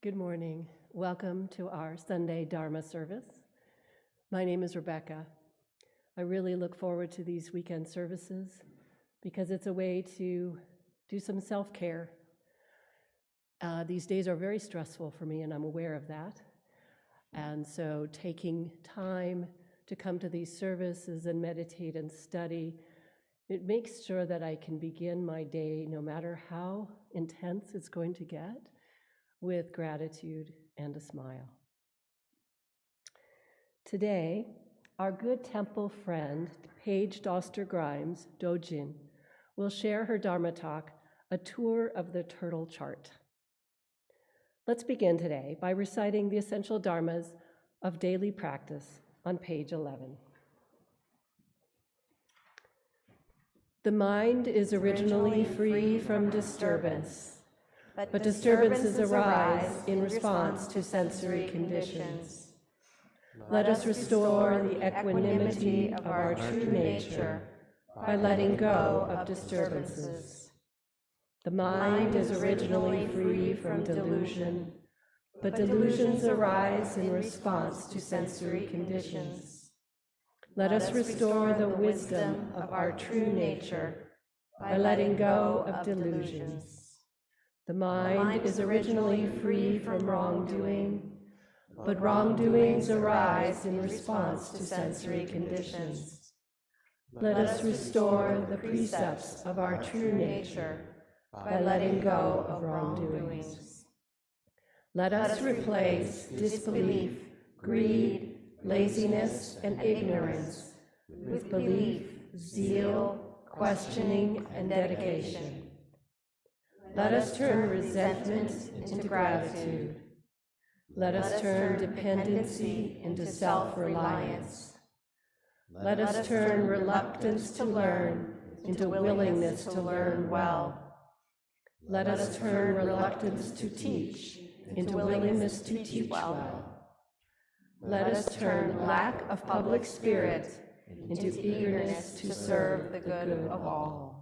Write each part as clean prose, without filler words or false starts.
Good morning. Welcome to our Sunday Dharma service. My name is Rebecca. I really look forward to these weekend services because it's a way to do some self-care. These days are very stressful for me, and I'm aware of that. And so taking time to come to these services and meditate and study, it makes sure that I can begin my day, no matter how intense it's going to get, with gratitude and a smile. Today, our good temple friend, Paige Doster-Grimes, Dojin, will share her Dharma Talk, A Tour of the Turtle Chart. Let's begin today by reciting the essential dharmas of daily practice on page 11. The mind is originally free from disturbance, but disturbances arise in response to sensory conditions. Let us restore the equanimity of our true nature by letting go of disturbances. The mind is originally free from delusion, but delusions arise in response to sensory conditions. Let us restore the wisdom of our true nature by letting go of delusions. The mind is originally free from wrongdoing, but wrongdoings arise in response to sensory conditions. Let us restore the precepts of our true nature by letting go of wrongdoings. Let us replace disbelief, greed, laziness, and ignorance with belief, zeal, questioning, and dedication. Let us turn resentment into gratitude. Let us turn dependency into self-reliance. Let us turn reluctance to learn into willingness to learn well. Let us turn reluctance to teach into willingness to teach well. Let us turn lack of public spirit into eagerness to serve the good of all.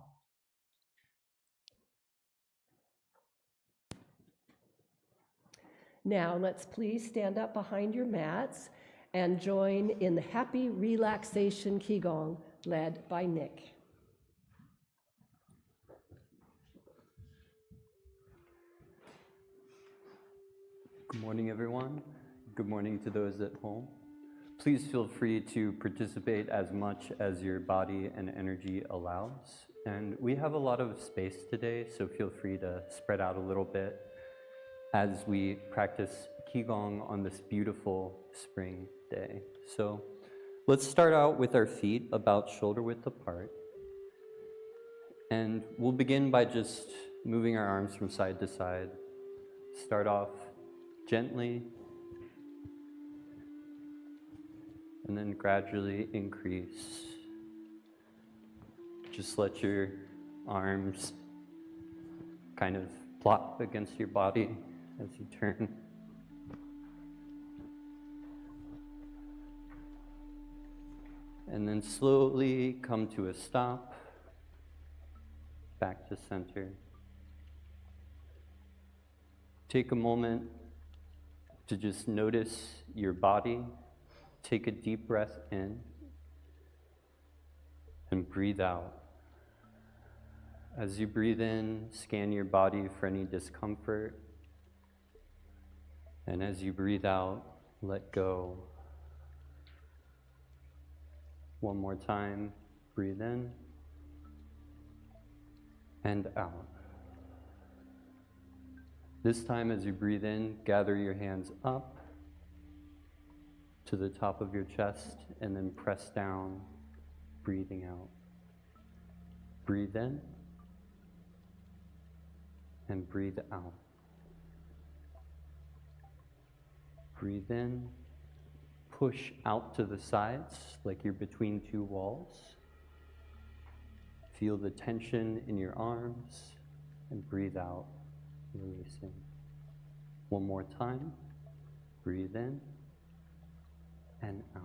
Now, let's please stand up behind your mats and join in the happy relaxation Qi Gong led by Nick. Good morning, everyone. Good morning to those at home. Please feel free to participate as much as your body and energy allows. And we have a lot of space today, so feel free to spread out a little bit as we practice Qi Gong on this beautiful spring day. So let's start out with our feet about shoulder width apart. And we'll begin by just moving our arms from side to side. Start off gently, and then gradually increase. Just let your arms kind of plop against your body as you turn. And then slowly come to a stop, back to center. Take a moment to just notice your body. Take a deep breath in and breathe out. As you breathe in, scan your body for any discomfort. And as you breathe out, let go. One more time, breathe in and out. This time, as you breathe in, gather your hands up to the top of your chest and then press down, breathing out. Breathe in and breathe out. Breathe in, push out to the sides like you're between two walls. Feel the tension in your arms and breathe out, releasing. One more time, breathe in and out.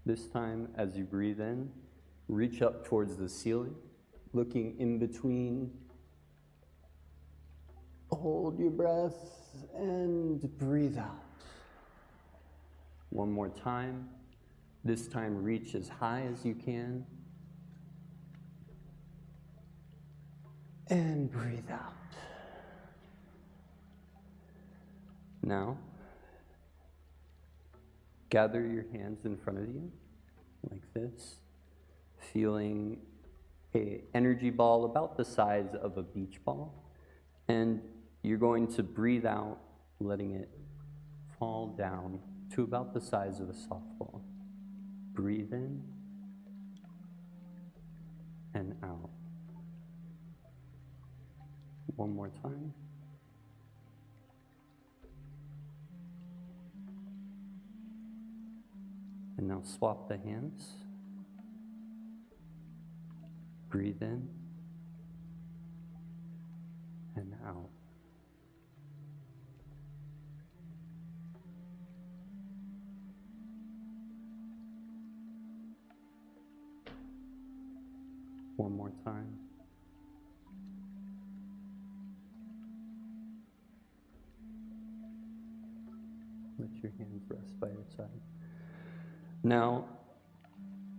This time, as you breathe in, reach up towards the ceiling, looking in between Hold your breath and breathe out. One more time. This time, reach as high as you can. And breathe out. Now, gather your hands in front of you, like this, feeling an energy ball about the size of a beach ball. And you're going to breathe out, letting it fall down to about the size of a softball. Breathe in and out. One more time. And now swap the hands. Breathe in and out. One more time. Let your hands rest by your side. Now,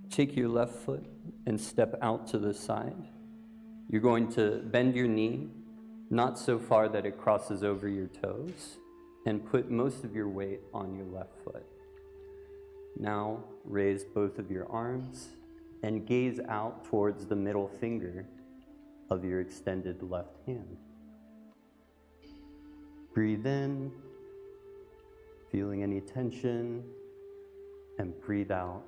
take your left foot and step out to the side. You're going to bend your knee, not so far that it crosses over your toes, and put most of your weight on your left foot. Now, raise both of your arms and gaze out towards the middle finger of your extended left hand. Breathe in, feeling any tension, and breathe out,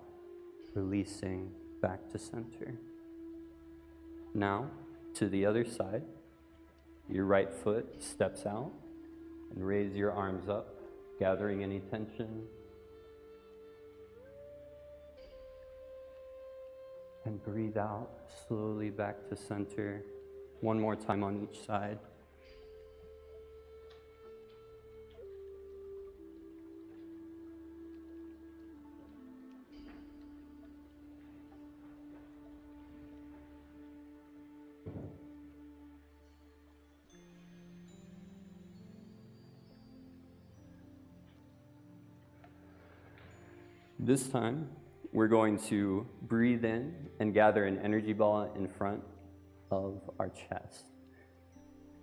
releasing back to center. Now, to the other side, your right foot steps out and raise your arms up, gathering any tension. And breathe out slowly back to center. One more time on each side. This time, we're going to breathe in and gather an energy ball in front of our chest.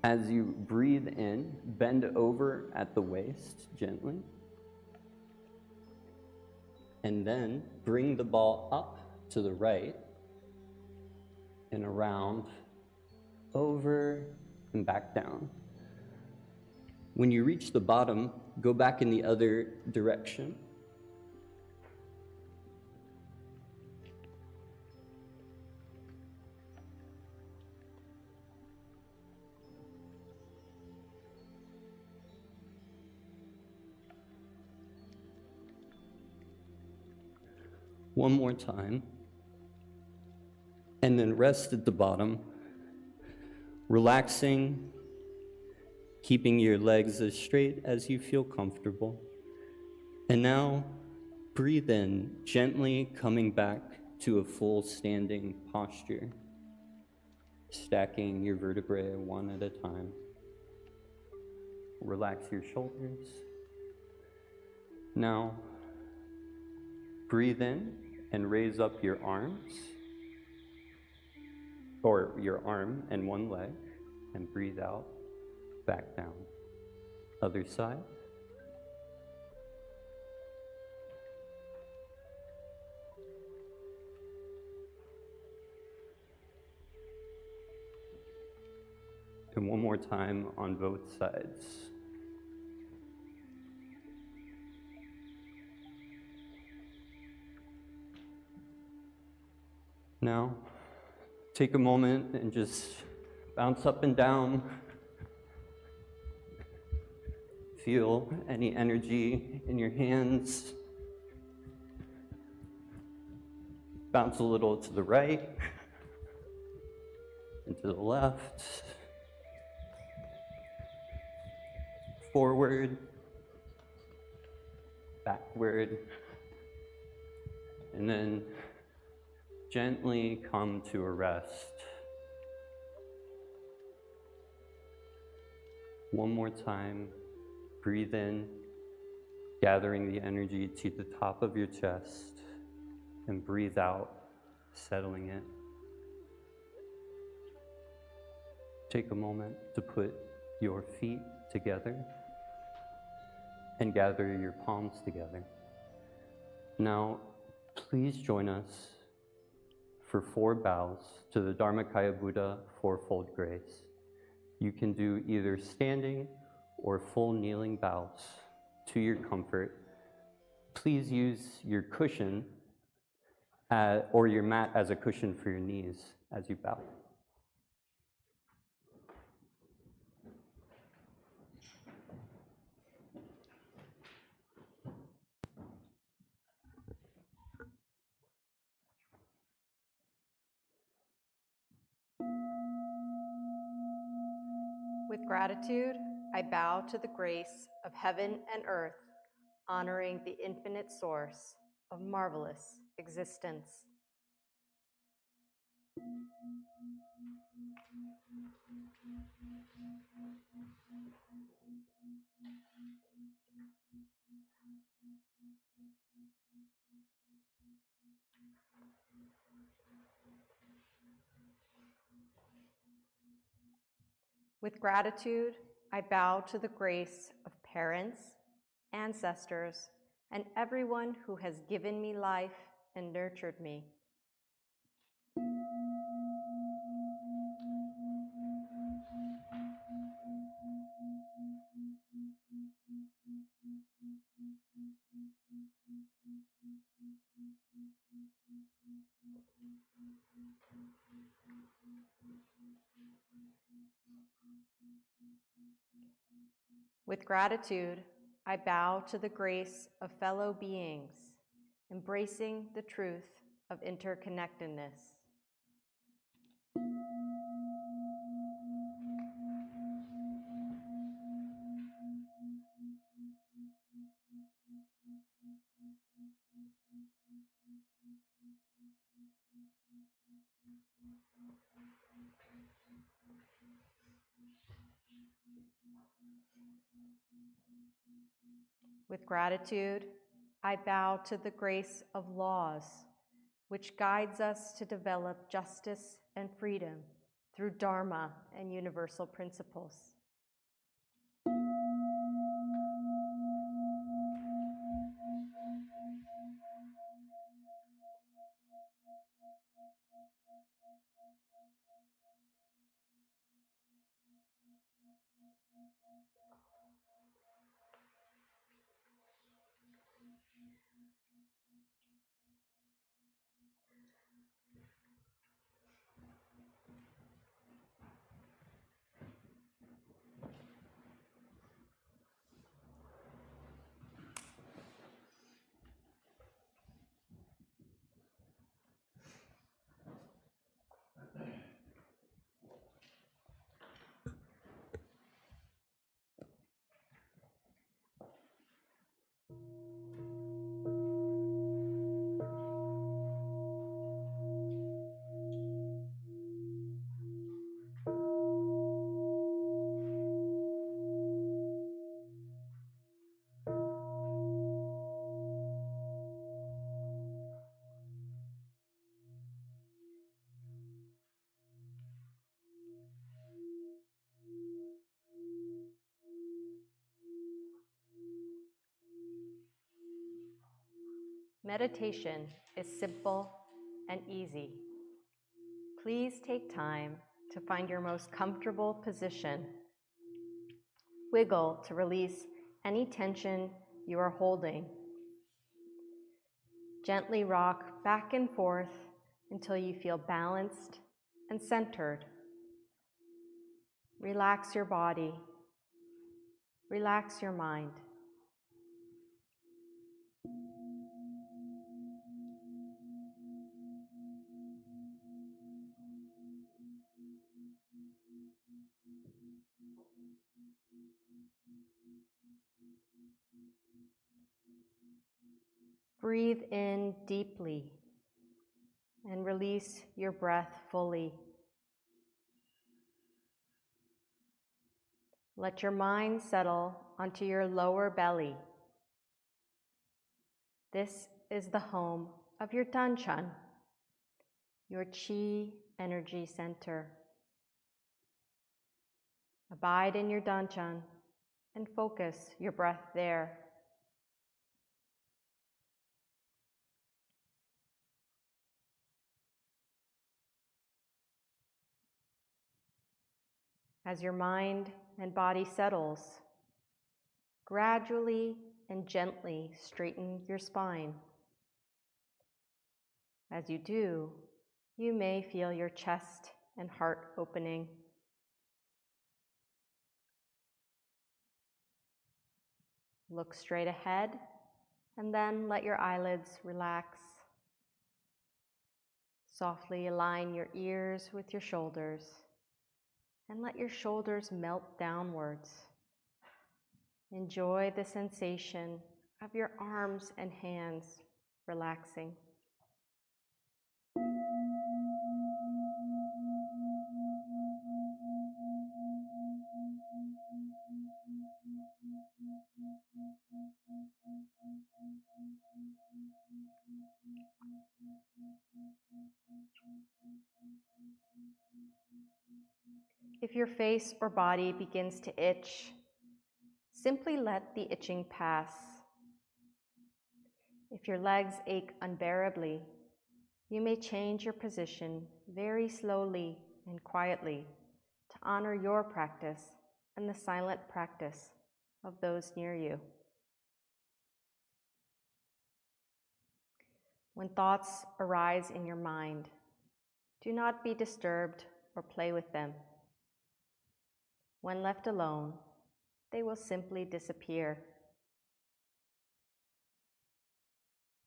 As you breathe in, bend over at the waist gently. And then bring the ball up to the right and around, over and back down. When you reach the bottom, go back in the other direction. One more time, and then rest at the bottom, relaxing, keeping your legs as straight as you feel comfortable. And now, breathe in, gently coming back to a full standing posture, stacking your vertebrae one at a time. Relax your shoulders. Now, breathe in and raise up your arms, or your arm and one leg, and breathe out, back down. Other side. And one more time on both sides. Now, take a moment and just bounce up and down. Feel any energy in your hands. Bounce a little to the right and to the left. Forward, backward, and then gently come to a rest. One more time, breathe in, gathering the energy to the top of your chest, and breathe out, settling it. Take a moment to put your feet together and gather your palms together. Now, please join us for 4 bows to the Dharmakaya Buddha Fourfold Grace. You can do either standing or full kneeling bows to your comfort. Please use your cushion or your mat as a cushion for your knees as you bow. With gratitude, I bow to the grace of heaven and earth, honoring the infinite source of marvelous existence. With gratitude, I bow to the grace of parents, ancestors, and everyone who has given me life and nurtured me. With gratitude, I bow to the grace of fellow beings, embracing the truth of interconnectedness. With gratitude, I bow to the grace of laws, which guides us to develop justice and freedom through Dharma and universal principles. Meditation is simple and easy. Please take time to find your most comfortable position. Wiggle to release any tension you are holding. Gently rock back and forth until you feel balanced and centered. Relax your body. Relax your mind. Breathe in deeply and release your breath fully. Let your mind settle onto your lower belly. This is the home of your Danchan, your Qi energy center. Abide in your Danchan and focus your breath there. As your mind and body settles, gradually and gently straighten your spine. As you do, you may feel your chest and heart opening. Look straight ahead and then let your eyelids relax. Softly align your ears with your shoulders and let your shoulders melt downwards. Enjoy the sensation of your arms and hands relaxing. If your face or body begins to itch, simply let the itching pass. If your legs ache unbearably, you may change your position very slowly and quietly to honor your practice and the silent practice of those near you. When thoughts arise in your mind, do not be disturbed or play with them. When left alone, they will simply disappear.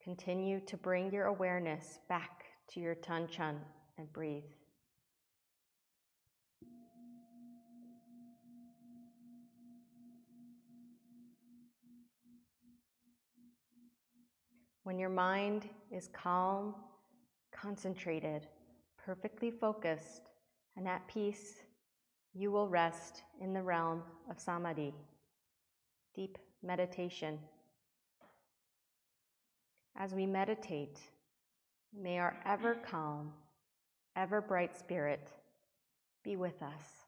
Continue to bring your awareness back to your Danchan and breathe. When your mind is calm, concentrated, perfectly focused, and at peace, you will rest in the realm of samadhi, deep meditation. As we meditate, may our ever calm, ever bright spirit be with us.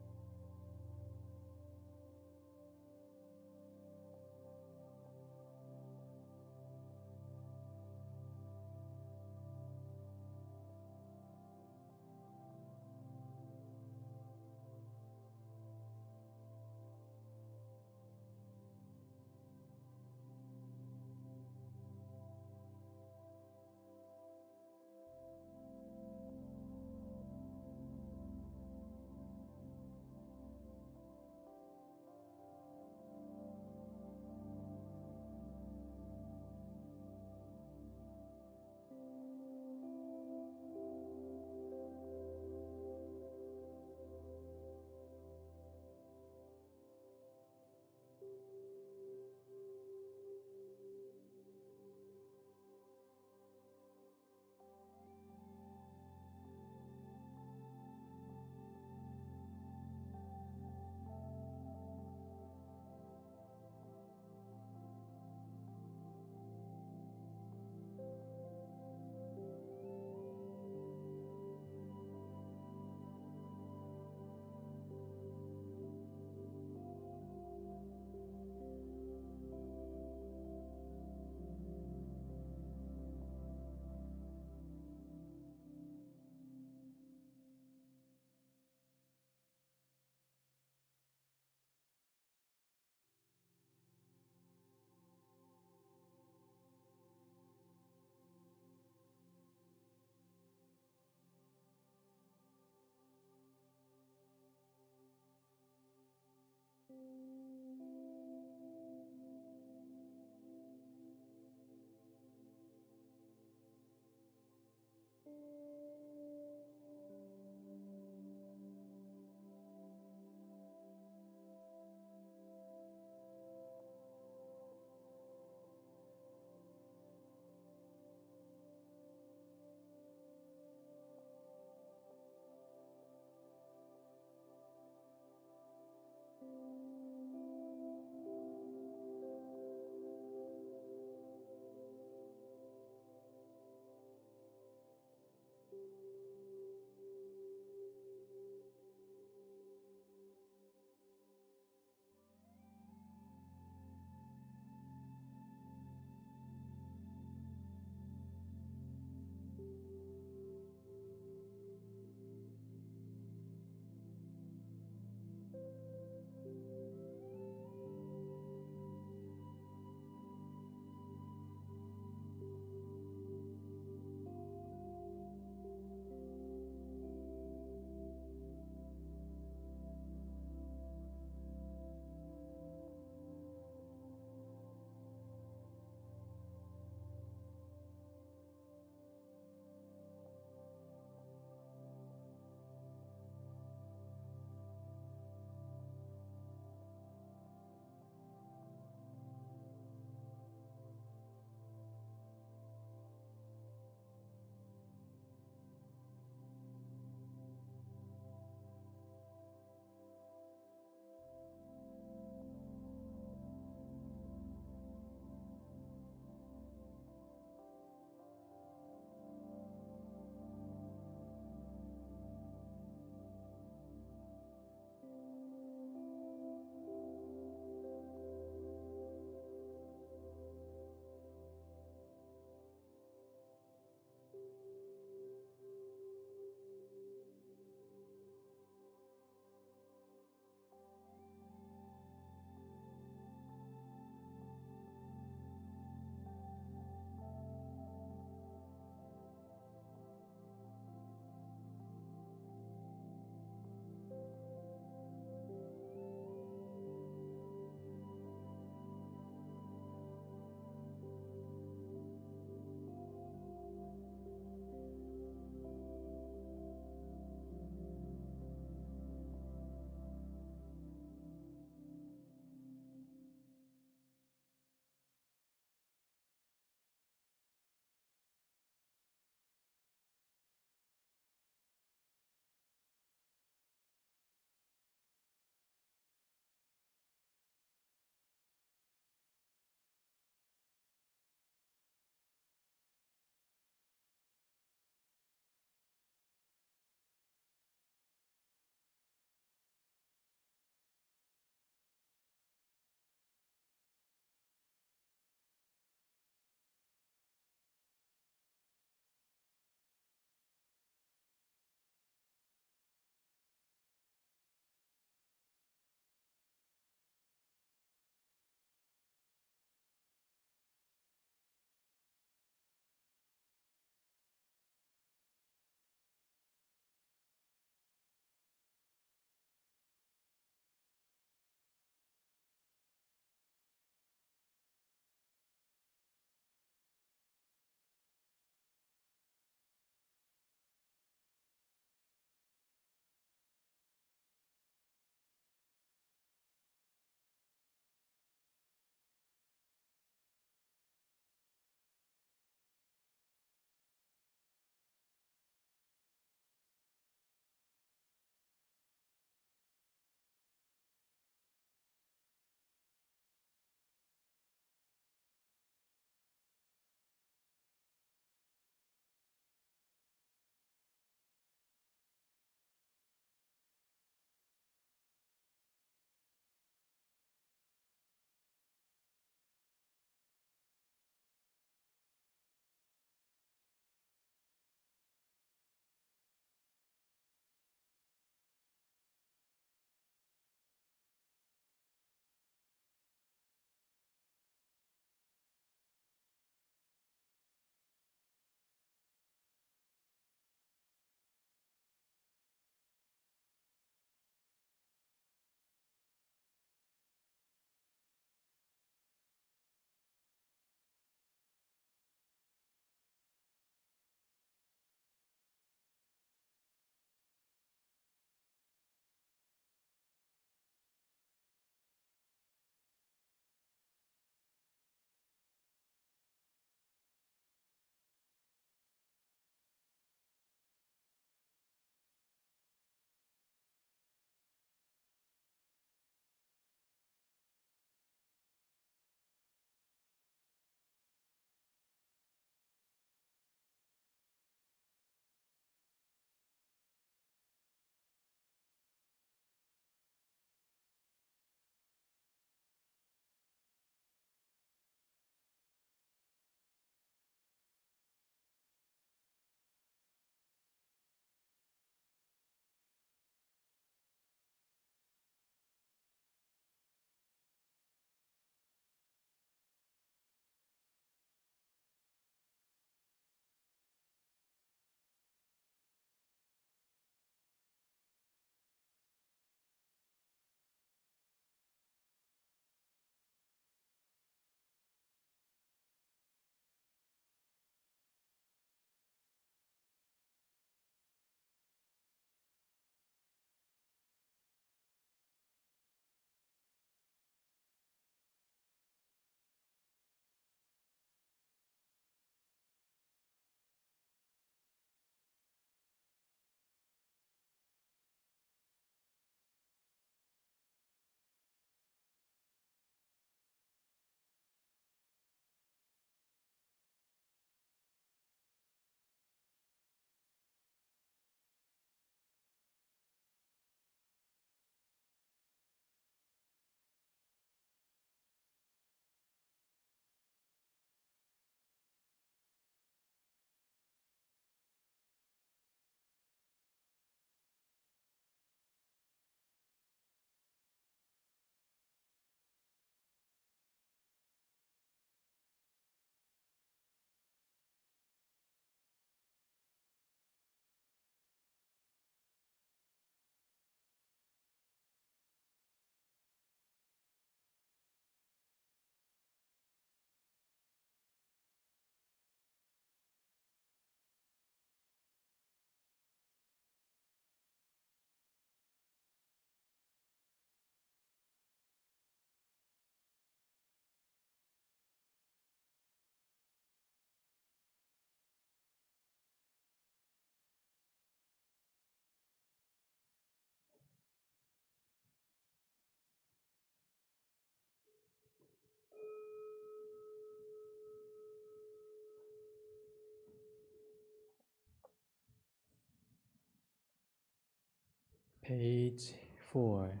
Page 4,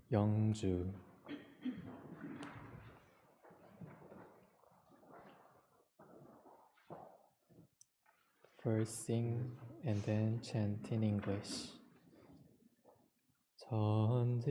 Yeongju. First sing and then chant in English. 천지연기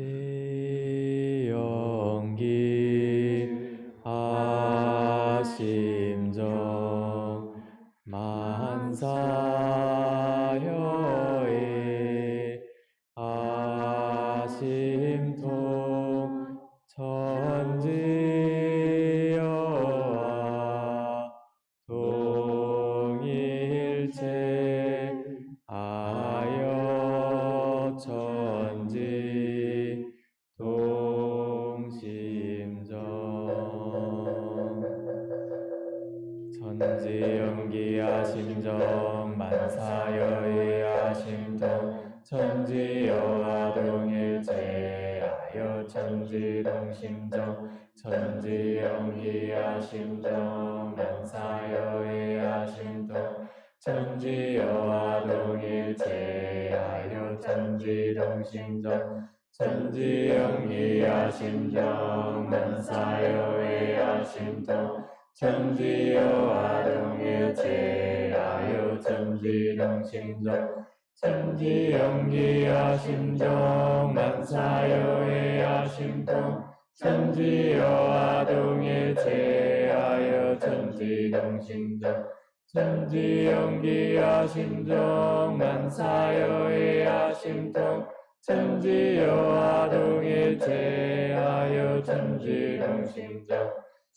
하심정 만사여의 아심통 천지여와 동일체 아여 천지 동심정 천지연기야 심정 만사여의야 심통 천지여와 동일체 아여 천지 동심정 천지연기야 심정 만사여의야 심통 천지여와 동일체 아여 천지 동심정 천지연기야 심정 만사여의야 심통 천지여와 동일체 아여 천지 동심정 천지연기야 심정 만사여의야 심통 천지여와 동일체 아여 천지 동심정 천지연기야 심정 만사여의야 심통 천지여와 동일체 아여 천지 동심정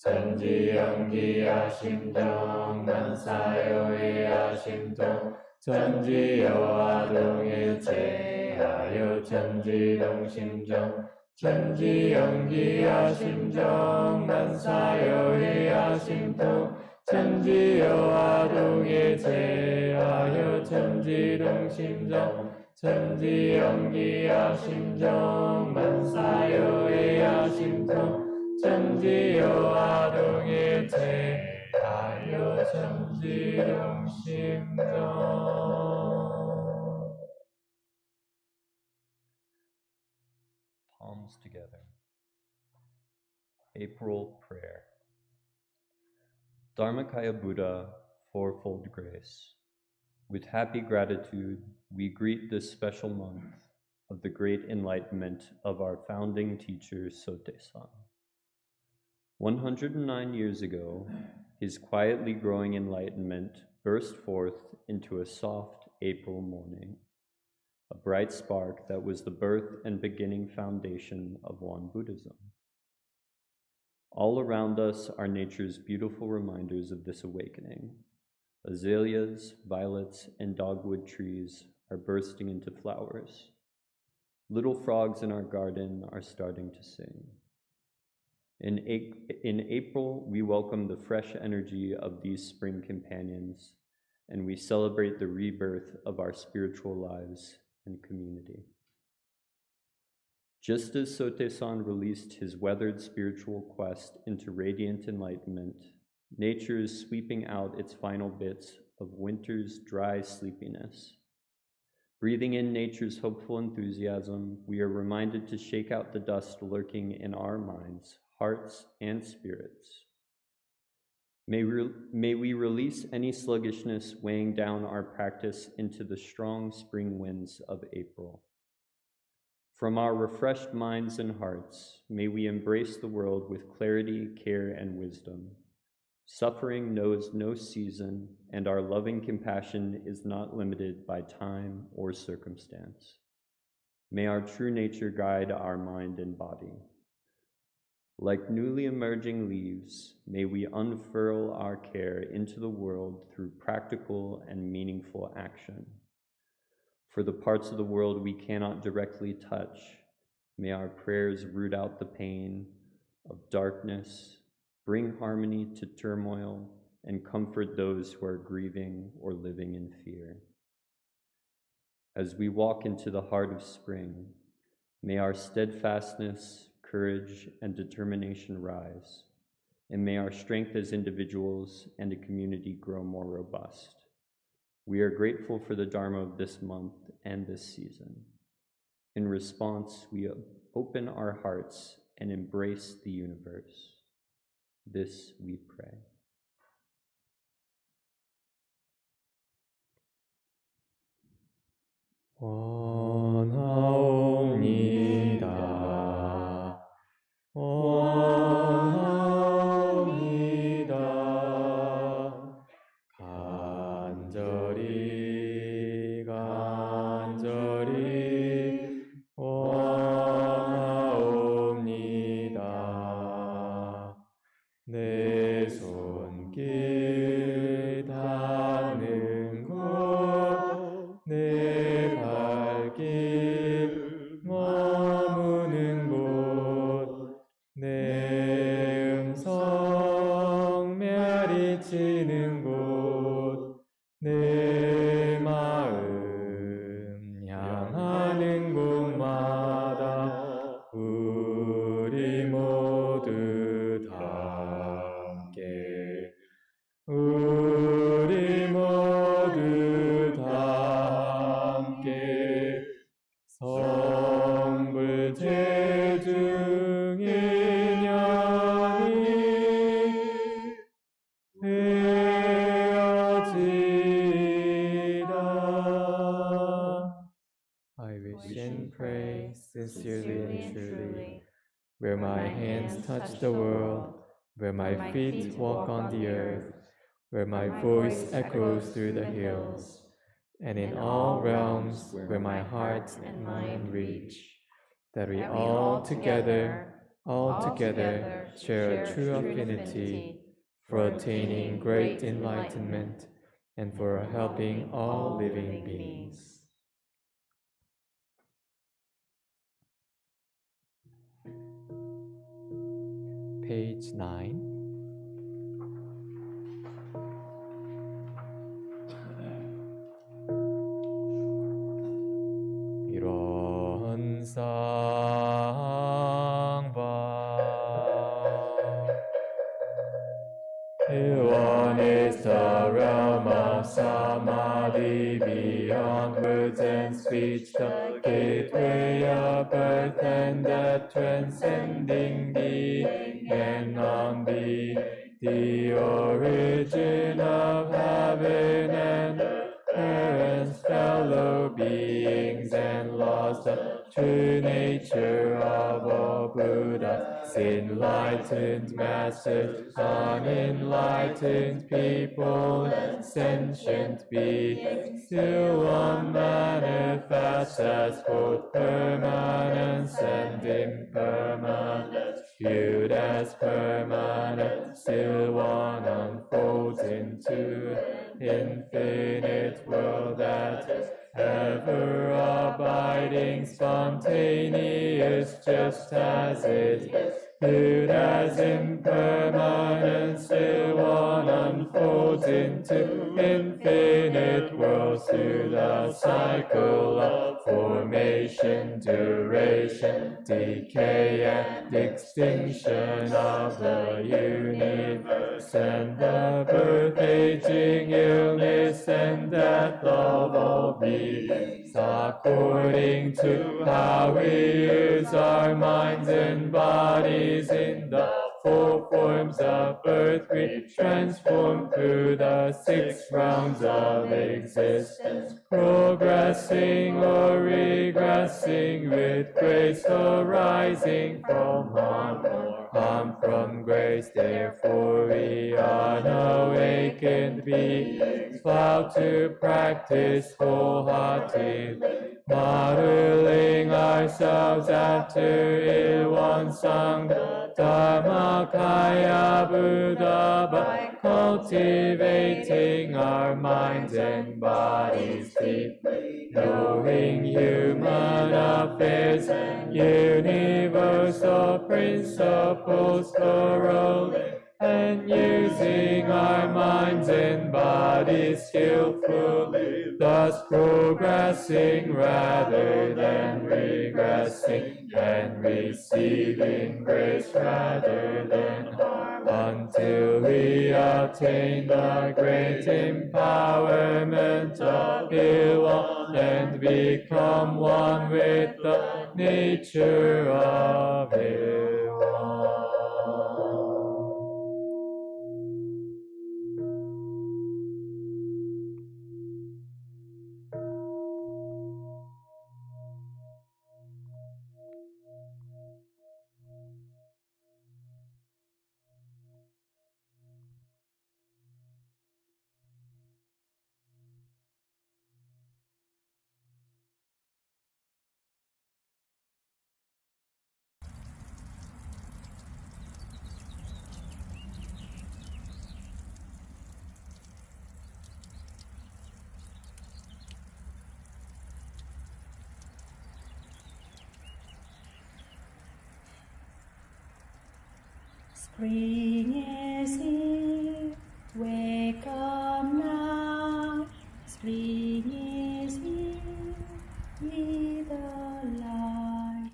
천지연기야 심정 만사여의야 심통 천지여와 동일체 아여 천지 동심정 천지연기야 심정 만사여의야 심통 천지여와 동일체 아여 천지 동심정 천지연기야 심정 만사여의야 심통 천지여와 동일체 아여 천지 동심정. Palms together. April prayer. Dharmakaya Buddha, fourfold grace. With happy gratitude, we greet this special month of the great enlightenment of our founding teacher, Sote-san. 109 years ago, his quietly growing enlightenment burst forth into a soft April morning, a bright spark that was the birth and beginning foundation of Won Buddhism. All around us are nature's beautiful reminders of this awakening. Azaleas, violets, and dogwood trees are bursting into flowers. Little frogs in our garden are starting to sing. In April, we welcome the fresh energy of these spring companions, and we celebrate the rebirth of our spiritual lives and community. Just as Sote-san released his weathered spiritual quest into radiant enlightenment, nature is sweeping out its final bits of winter's dry sleepiness. Breathing in nature's hopeful enthusiasm, we are reminded to shake out the dust lurking in our minds, hearts, and spirits. May we release any sluggishness weighing down our practice into the strong spring winds of April. From our refreshed minds and hearts, may we embrace the world with clarity, care, and wisdom. Suffering knows no season, and our loving compassion is not limited by time or circumstance. May our true nature guide our mind and body. Like newly emerging leaves, may we unfurl our care into the world through practical and meaningful action. For the parts of the world we cannot directly touch, may our prayers root out the pain of darkness, bring harmony to turmoil, and comfort those who are grieving or living in fear. As we walk into the heart of spring, may our steadfastness, courage, and determination rise, and may our strength as individuals and a community grow more robust. We are grateful for the Dharma of this month and this season. In response, we open our hearts and embrace the universe. This we pray. 원하옵니다. 원하옵니다. 간절히 간절히 원하옵니다. 내 손길 닿는 곳, 내 발길 머무는 곳, 내 음성 메아리치는 곳, 내 마음 향하는 곳마다 우리 모두 다 함께, 우리 모두 다 함께 성불체중 인연이 되어지이다. I wish and pray sincerely and truly, where my hands touch the world, where my feet walk on the earth, where my voice echoes through the hills, and in all realms where my heart and mind reach, that we all together share a true affinity for attaining great enlightenment and for helping all living beings. Page 9. 이런 상바 One is the realm of samadhi, beyond words and speech, the gateway of birth and death, transcending being and non-being, the origin of heaven and earth, parents, fellow beings and laws, the true nature of all Buddhas, enlightened masters, unenlightened people, and sentient beings, still one manifests as both permanence and impermanence, viewed as permanent, still one unfolds into an infinite world that is ever abiding, spontaneous, just as it is, viewed as impermanent, still one unfolds into infinite worlds through the cycle of formation, duration, decay, and extinction of the universe, and the birth, aging, illness, and death of all beings, according to how we use our minds and bodies in the four forms of birth, we transform through the 6 rounds of existence, progressing or regressing with grace, arising from harm or harm from grace. Therefore we unawakened beings vow to practice wholeheartedly, modeling ourselves after Ilwan Sangha Dharmakaya Buddha by cultivating our minds and bodies deeply, knowing human affairs and universal principles thoroughly, and using our minds and bodies skillfully, thus progressing rather than regressing, and receiving grace rather than harm, until we attain the great empowerment of Ilon and become one with the nature of Ilon. Spring is here, wake up now. Spring is here, be the light.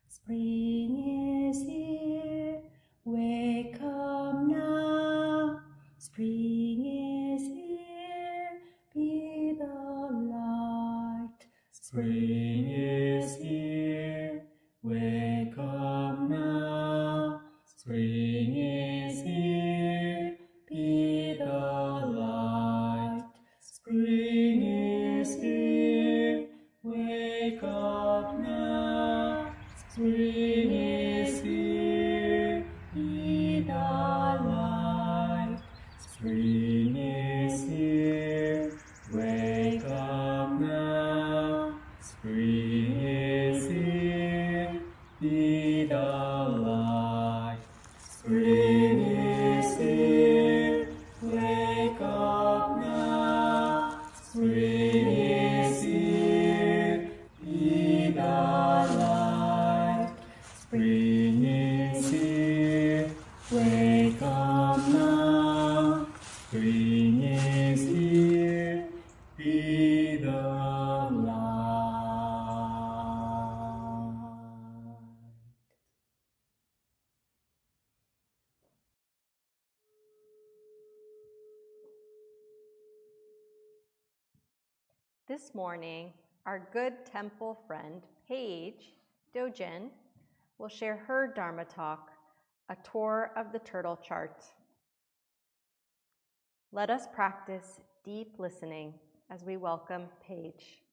Spring is here, wake up now. Spring is here, be the light. Spring is here, wake up now. Spring is here, be the light. Spring is here, wake up now. Spring is here, be the light. Spring is here, wake up now. Spring is here, be the light. Spring is here, wake up now. Spring is here, be the light. Spring is here, wake up now. Spring is here, be the light. This morning, our good temple friend, Paige Dojin, will share her Dharma Talk, a tour of the turtle chart. Let us practice deep listening as we welcome Paige.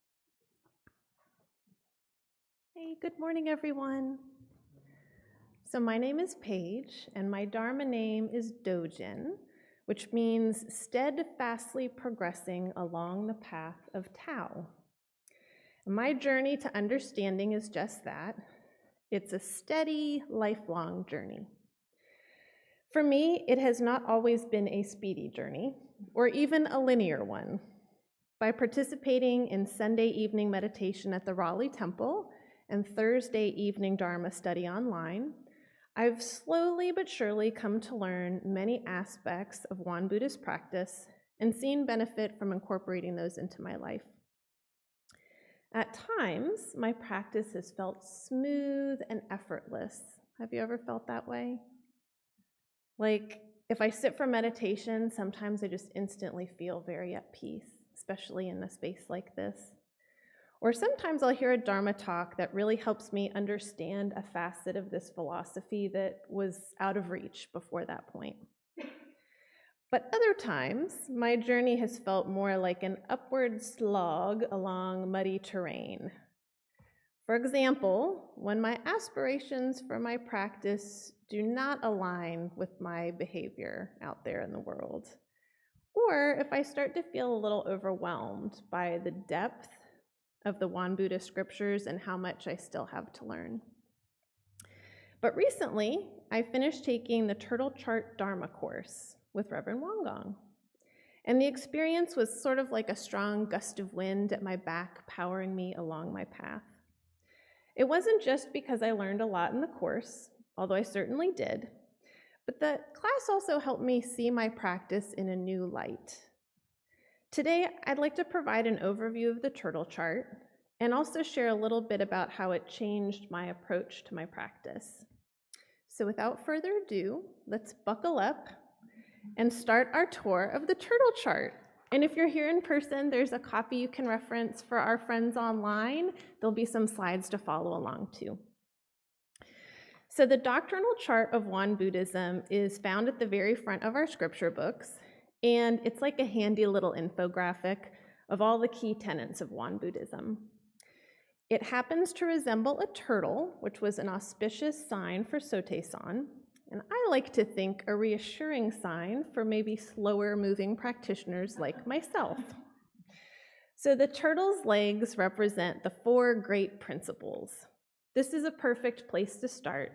Hey, good morning, everyone. So my name is Paige, and my Dharma name is Dojin, which means steadfastly progressing along the path of Tao. My journey to understanding is just that. It's a steady, lifelong journey. For me, it has not always been a speedy journey, or even a linear one. By participating in Sunday evening meditation at the Raleigh Temple and Thursday evening Dharma study online, I've slowly but surely come to learn many aspects of Won Buddhist practice and seen benefit from incorporating those into my life. At times, my practice has felt smooth and effortless. Have you ever felt that way? Like, if I sit for meditation, sometimes I just instantly feel very at peace, especially in a space like this. Or sometimes I'll hear a Dharma talk that really helps me understand a facet of this philosophy that was out of reach before that point. But other times, my journey has felt more like an upward slog along muddy terrain. For example, when my aspirations for my practice do not align with my behavior out there in the world, or if I start to feel a little overwhelmed by the depth of the Won Buddhist scriptures and how much I still have to learn. But recently, I finished taking the Turtle Chart Dharma course with Reverend Won. And the experience was sort of like a strong gust of wind at my back, powering me along my path. It wasn't just because I learned a lot in the course, although I certainly did, but the class also helped me see my practice in a new light. Today, I'd like to provide an overview of the turtle chart and also share a little bit about how it changed my approach to my practice. So without further ado, let's buckle up and start our tour of the turtle chart. And if you're here in person, there's a copy you can reference. For our friends online, there'll be some slides to follow along too. So the doctrinal chart of Won Buddhism is found at the very front of our scripture books, and it's like a handy little infographic of all the key tenets of Won Buddhism. It happens to resemble a turtle, which was an auspicious sign for Sotaesan, and I like to think a reassuring sign for maybe slower moving practitioners like myself. So the turtle's legs represent the 4 great principles. This is a perfect place to start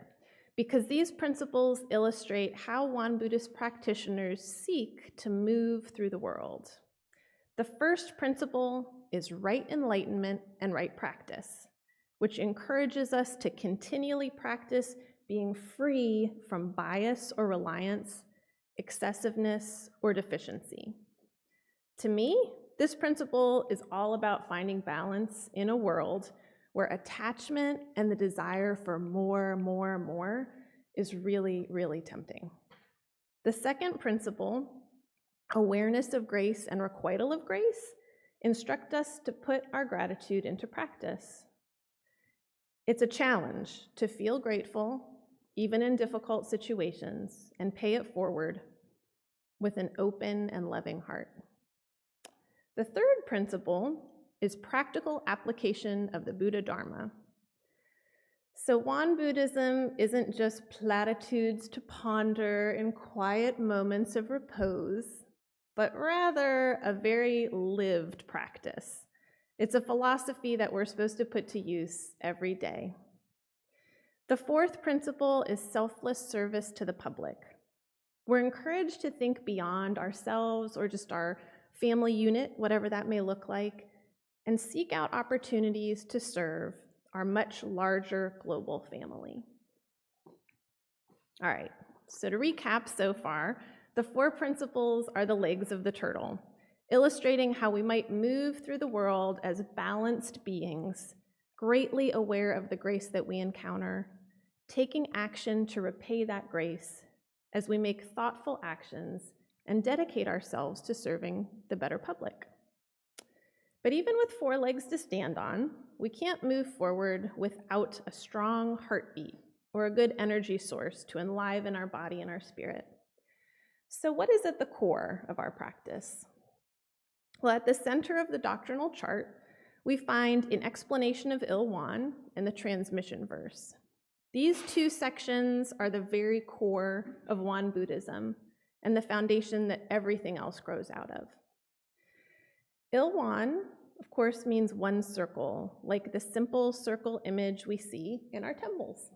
because these principles illustrate how Won Buddhist practitioners seek to move through the world. The first principle is right enlightenment and right practice, which encourages us to continually practice being free from bias or reliance, excessiveness, or deficiency. To me, this principle is all about finding balance in a world where attachment and the desire for more is really, really tempting. The second principle, awareness of grace and requital of grace, instruct us to put our gratitude into practice. It's a challenge to feel grateful, even in difficult situations, and pay it forward with an open and loving heart. The third principle is practical application of the Buddha Dharma. So Won Buddhism isn't just platitudes to ponder in quiet moments of repose, but rather a very lived practice. It's a philosophy that we're supposed to put to use every day. The fourth principle is selfless service to the public. We're encouraged to think beyond ourselves or just our family unit, whatever that may look like, and seek out opportunities to serve our much larger global family. All right, so to recap so far, the 4 principles are the legs of the turtle, illustrating how we might move through the world as balanced beings, greatly aware of the grace that we encounter, taking action to repay that grace as we make thoughtful actions and dedicate ourselves to serving the better public. But even with 4 legs to stand on, we can't move forward without a strong heartbeat or a good energy source to enliven our body and our spirit. So what is at the core of our practice? Well, at the center of the doctrinal chart, we find an explanation of Il Won and the transmission verse. These 2 sections are the very core of Won Buddhism and the foundation that everything else grows out of. Il Won, of course, means one circle, like the simple circle image we see in our temples.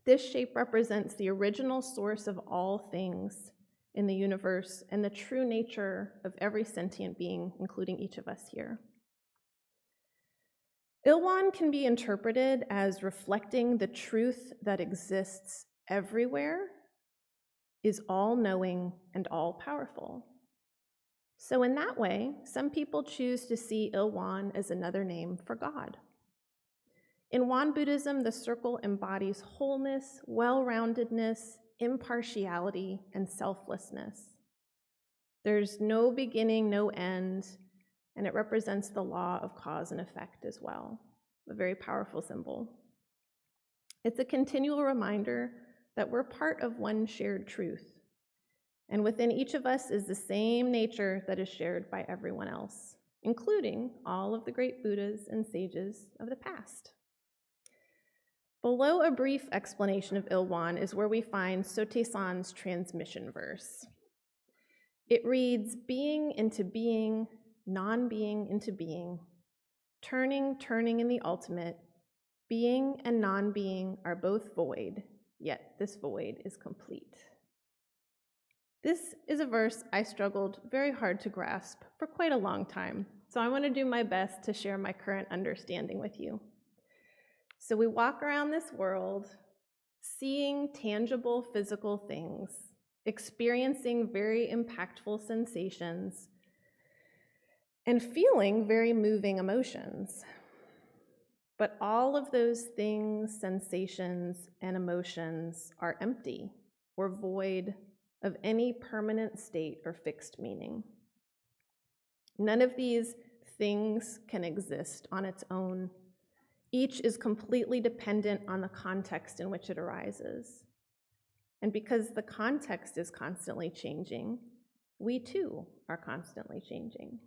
This shape represents the original source of all things in the universe and the true nature of every sentient being, including each of us here. Il Won can be interpreted as reflecting the truth that exists everywhere, is all-knowing and all-powerful. So in that way, some people choose to see Il Won as another name for God. In Won Buddhism, the circle embodies wholeness, well-roundedness, impartiality, and selflessness. There's no beginning, no end, and it represents the law of cause and effect as well, a very powerful symbol. It's a continual reminder that we're part of one shared truth, and within each of us is the same nature that is shared by everyone else, including all of the great Buddhas and sages of the past. Below a brief explanation of Il Won is where we find Sotaesan's transmission verse. It reads, being into being, non-being into being, turning in the ultimate, being and non-being are both void, yet this void is complete. This is a verse I struggled very hard to grasp for quite a long time, so I want to do my best to share my current understanding with you. So we walk around this world, seeing tangible physical things, experiencing very impactful sensations, and feeling very moving emotions. But all of those things, sensations, and emotions are empty or void of any permanent state or fixed meaning. None of these things can exist on its own. Each is completely dependent on the context in which it arises. And because the context is constantly changing, we too are constantly changing.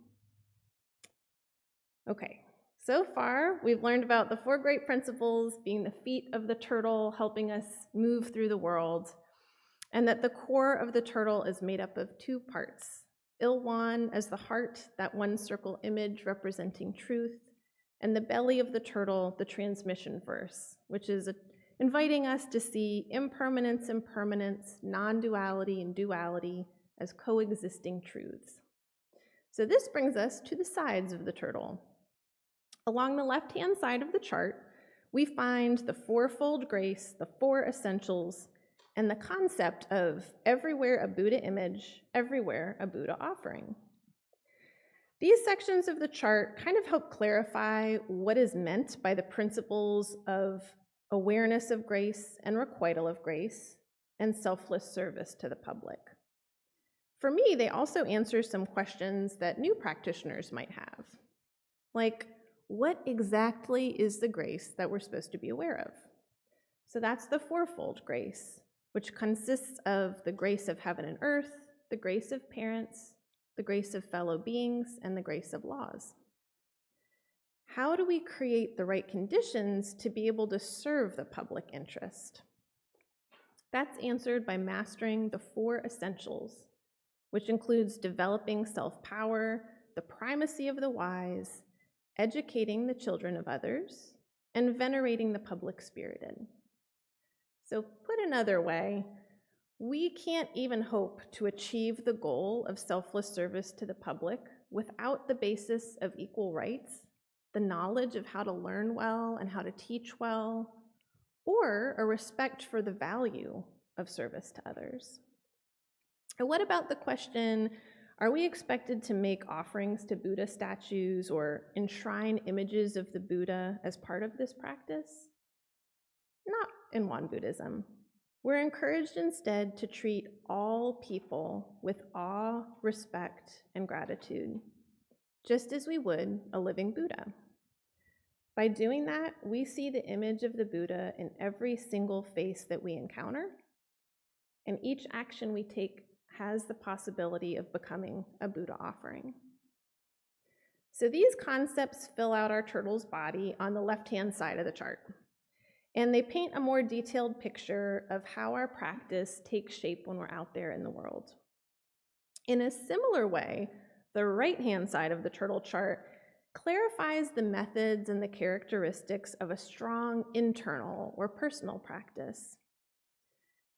Okay, so far we've learned about the 4 great principles being the feet of the turtle, helping us move through the world, and that the core of the turtle is made up of 2 parts. Ilwan as the heart, that 1 circle image representing truth, and the belly of the turtle, the transmission verse, which is inviting us to see impermanence and permanence, non-duality and duality as coexisting truths. So this brings us to the sides of the turtle. Along the left-hand side of the chart, we find the 4-fold grace, the 4 essentials, and the concept of everywhere a Buddha image, everywhere a Buddha offering. These sections of the chart kind of help clarify what is meant by the principles of awareness of grace and requital of grace and selfless service to the public. For me, they also answer some questions that new practitioners might have, like, what exactly is the grace that we're supposed to be aware of? So that's the 4-fold grace, which consists of the grace of heaven and earth, the grace of parents, the grace of fellow beings, and the grace of laws. How do we create the right conditions to be able to serve the public interest? That's answered by mastering the 4 essentials, which includes developing self-power, the primacy of the wise, educating the children of others, and venerating the public-spirited. So put another way, we can't even hope to achieve the goal of selfless service to the public without the basis of equal rights, the knowledge of how to learn well and how to teach well, or a respect for the value of service to others. And what about the question, are we expected to make offerings to Buddha statues or enshrine images of the Buddha as part of this practice? Not in Won Buddhism. We're encouraged instead to treat all people with awe, respect, and gratitude, just as we would a living Buddha. By doing that, we see the image of the Buddha in every single face that we encounter, and each action we take has the possibility of becoming a Buddha offering. So these concepts fill out our turtle's body on the left-hand side of the chart, and they paint a more detailed picture of how our practice takes shape when we're out there in the world. In a similar way, the right-hand side of the turtle chart clarifies the methods and the characteristics of a strong internal or personal practice.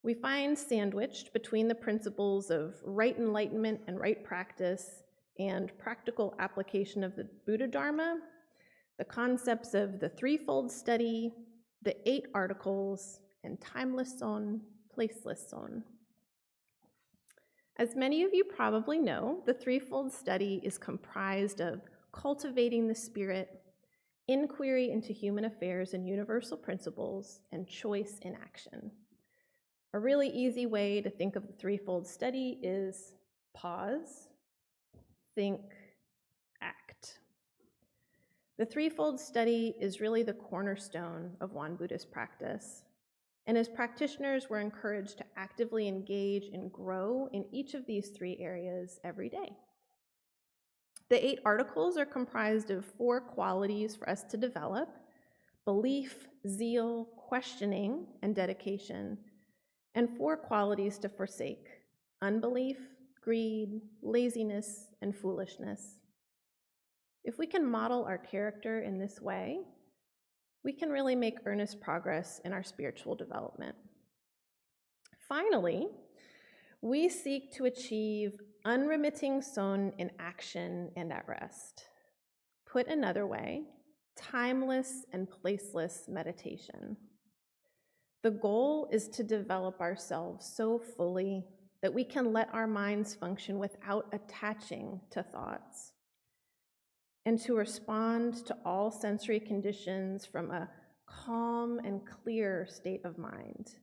We find sandwiched between the principles of right enlightenment and right practice and practical application of the Buddha Dharma, the concepts of the 3-fold study, the 8 articles, and timeless zone, placeless zone. As many of you probably know, the 3-fold study is comprised of cultivating the spirit, inquiry into human affairs and universal principles, and choice in action. A really easy way to think of the 3-fold study is pause, think, act. The 3-fold study is really the cornerstone of Won Buddhist practice, and as practitioners, we're encouraged to actively engage and grow in each of these 3 areas every day. The 8 articles are comprised of 4 qualities for us to develop: belief, zeal, questioning, and dedication, and 4 qualities to forsake: unbelief, greed, laziness, and foolishness. If we can model our character in this way, we can really make earnest progress in our spiritual development. Finally, we seek to achieve unremitting son in action and at rest. Put another way, timeless and placeless meditation. The goal is to develop ourselves so fully that we can let our minds function without attaching to thoughts, and to respond to all sensory conditions from a calm and clear state of mind,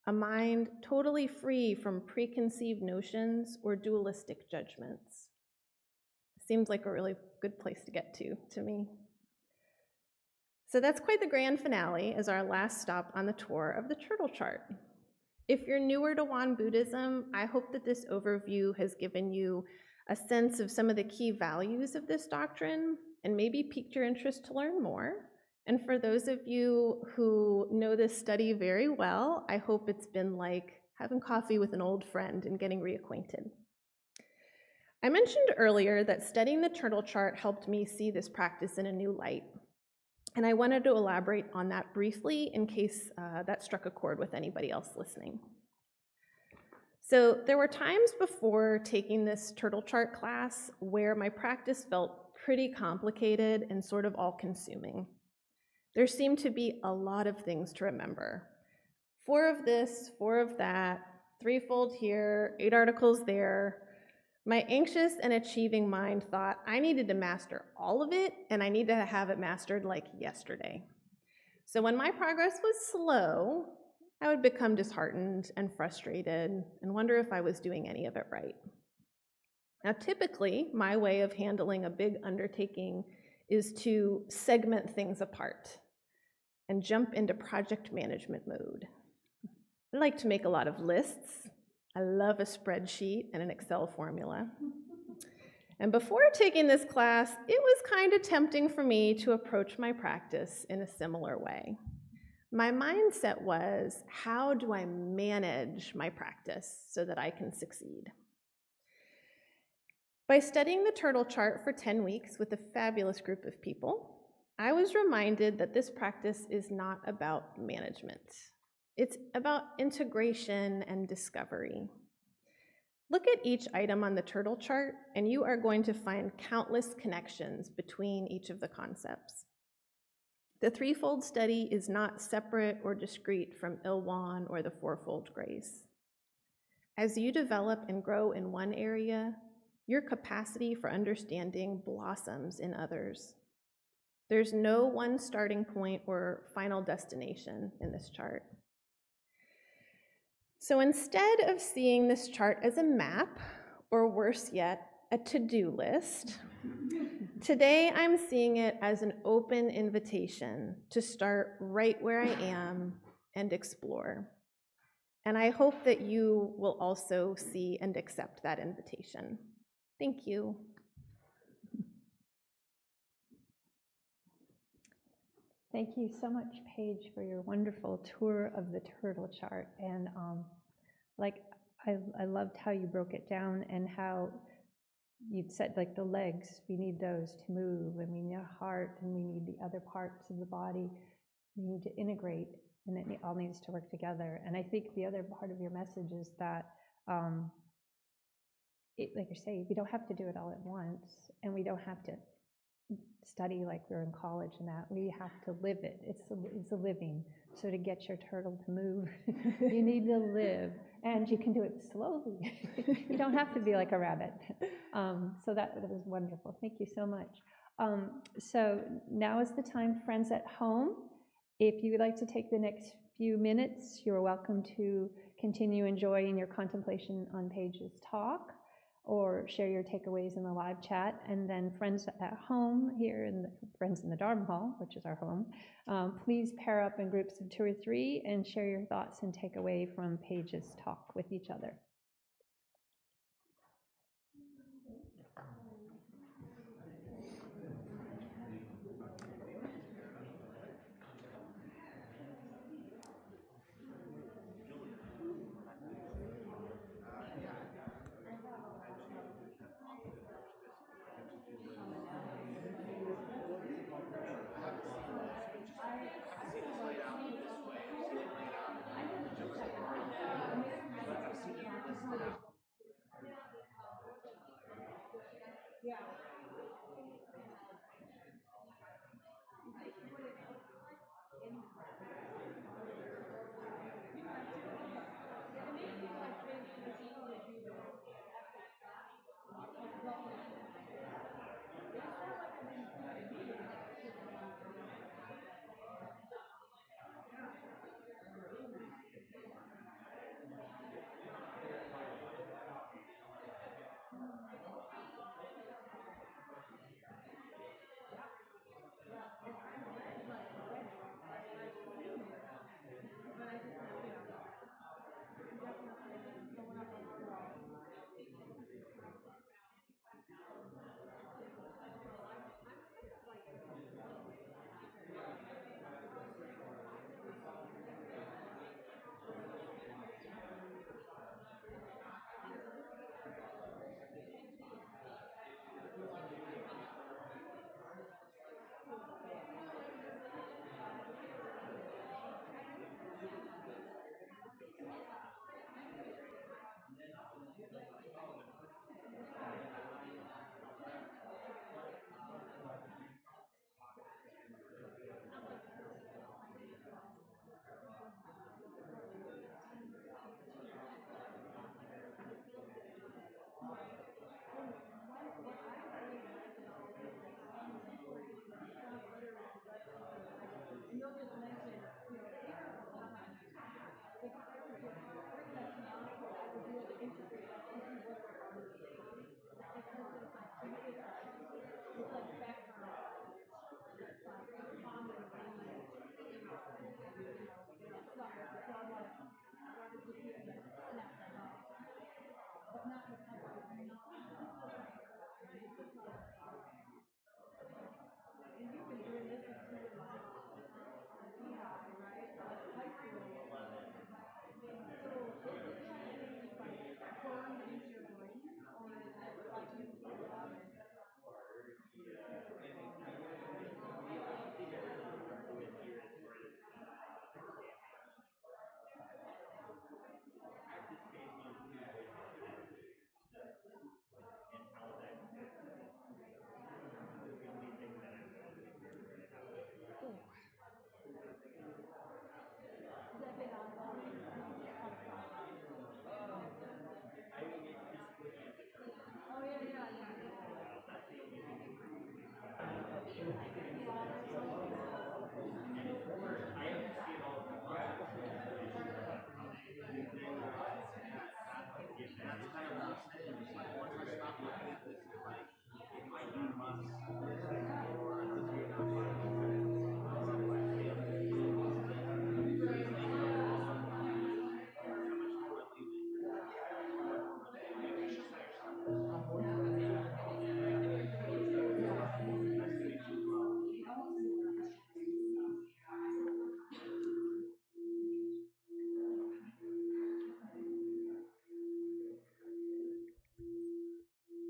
a mind totally free from preconceived notions or dualistic judgments. Seems like a really good place to get to me. So that's quite the grand finale as our last stop on the tour of the turtle chart. If you're newer to Won Buddhism, I hope that this overview has given you a sense of some of the key values of this doctrine and maybe piqued your interest to learn more. And for those of you who know this study very well, I hope it's been like having coffee with an old friend and getting reacquainted. I mentioned earlier that studying the turtle chart helped me see this practice in a new light. And I wanted to elaborate on that briefly in case that struck a chord with anybody else listening. So there were times before taking this turtle chart class where my practice felt pretty complicated and sort of all-consuming. There seemed to be a lot of things to remember. 4 of this, 4 of that, 3-fold here, 8 articles there. My anxious and achieving mind thought I needed to master all of it, and I needed to have it mastered like yesterday. So when my progress was slow, I would become disheartened and frustrated and wonder if I was doing any of it right. Now, typically, my way of handling a big undertaking is to segment things apart and jump into project management mode. I like to make a lot of lists. I love a spreadsheet and an Excel formula. And before taking this class, it was kind of tempting for me to approach my practice in a similar way. My mindset was, how do I manage my practice so that I can succeed? By studying the turtle chart for 10 weeks with a fabulous group of people, I was reminded that this practice is not about management. It's about integration and discovery. Look at each item on the turtle chart, and you are going to find countless connections between each of the concepts. The 3-fold study is not separate or discrete from Il-Won or the 4-fold grace. As you develop and grow in one area, your capacity for understanding blossoms in others. There's no one starting point or final destination in this chart. So instead of seeing this chart as a map, or worse yet, a to-do list, today I'm seeing it as an open invitation to start right where I am and explore. And I hope that you will also see and accept that invitation. Thank you. Thank you so much, Paige, for your wonderful tour of the turtle chart. And I loved how you broke it down and how you'd said like the legs, we need those to move, and we need a heart, and we need the other parts of the body. We need to integrate, and it all needs to work together. And I think the other part of your message is that, like you say, we don't have to do it all at once, and we don't have to study like we're in college and that. We have to live it. It's a living. So to get your turtle to move, you need to live, and you can do it slowly. You don't have to be like a rabbit. So that was wonderful. Thank you so much. So now is the time, friends at home. If you would like to take the next few minutes, you're welcome to continue enjoying your contemplation on Paige's talk, or share your takeaways in the live chat. And then friends at home here, and friends in the Dharma Hall, which is our home, please pair up in groups of 2 or 3 and share your thoughts and takeaway from Paige's talk with each other.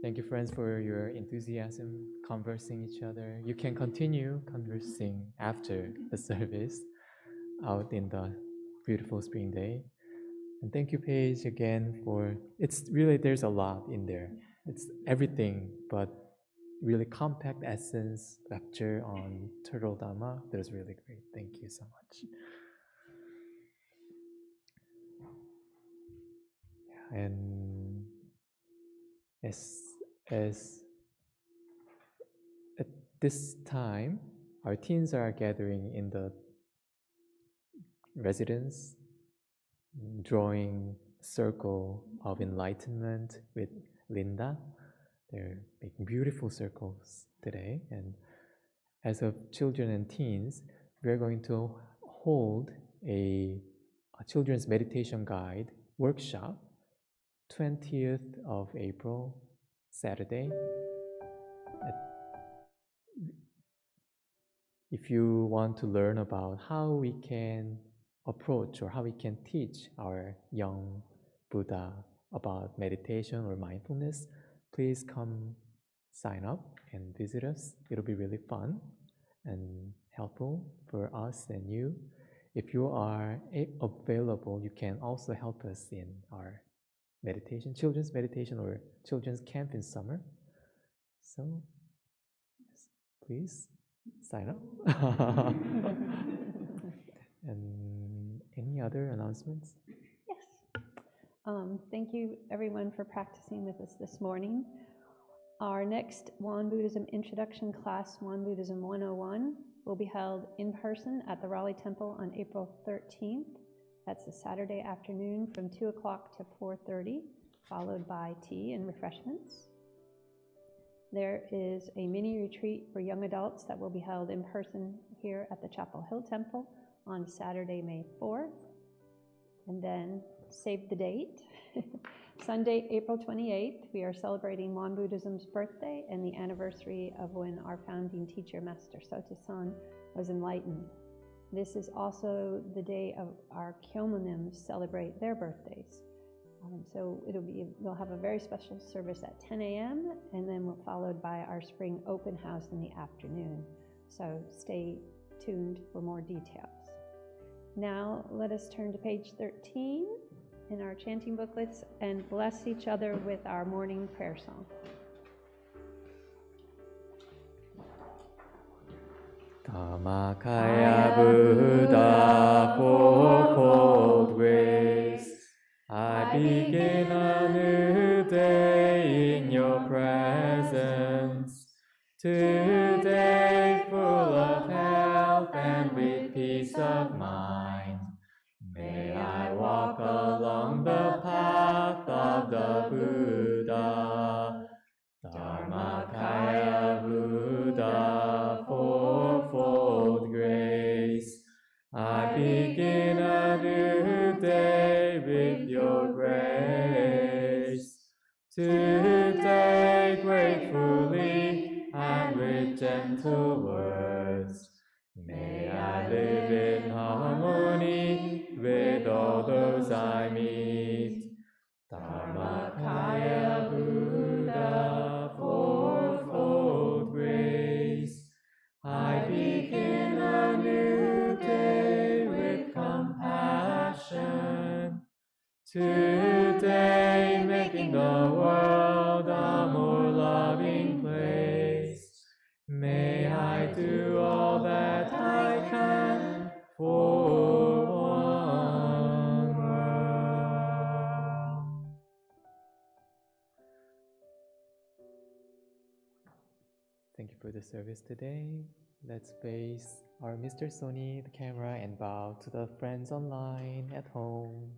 Thank you, friends, for your enthusiasm, conversing each other. You can continue conversing after the service out in the beautiful spring day. And thank you, Paige, again for, it's really, there's a lot in there. It's everything, but really compact essence lecture on Turtle Dharma. That was really great. Thank you so much. And as at this time, our teens are gathering in the residence, drawing a circle of enlightenment with Linda. They're making beautiful circles today. And as of children and teens, we're going to hold a children's meditation guide workshop, 20th of April, Saturday. If you want to learn about how we can approach or how we can teach our young Buddha about meditation or mindfulness, please come sign up and visit us. It'll be really fun and helpful for us and you. If you are available, you can also help us in our meditation, children's meditation or children's camp in summer. So, yes, please sign up. And any other announcements? Yes. Thank you, everyone, for practicing with us this morning. Our next Won Buddhism Introduction class, Won Buddhism 101, will be held in person at the Raleigh Temple on April 13th. That's a Saturday afternoon from 2 o'clock to 4:30, followed by tea and refreshments. There is a mini retreat for young adults that will be held in person here at the Chapel Hill Temple on Saturday, May 4th. And then, save the date, Sunday, April 28th, we are celebrating Won Buddhism's birthday and the anniversary of when our founding teacher, Master Sotaesan, was enlightened. This is also the day of our Kyomonims celebrate their birthdays. So we'll have a very special service at 10 a.m. and then followed by our spring open house in the afternoon. So stay tuned for more details. Now let us turn to page 13 in our chanting booklets and bless each other with our morning prayer song. Dhammakaya Buddha, fourfold grace. I begin a new day in your presence. Today full of health and with peace of mind. May I walk along the path of the Buddha. Dharmakaya Buddha, fourfold grace. I begin a new day with your grace. Today gratefully and with gentle words, may I live in harmony with all those I meet. Dharmakaya Buddha, fourfold grace. I begin a new day with compassion. Today making the world a more loving place. May I do all that I can for one world. Thank you for the service today. Let's face our Mr. Sony, the camera, and bow to the friends online at home.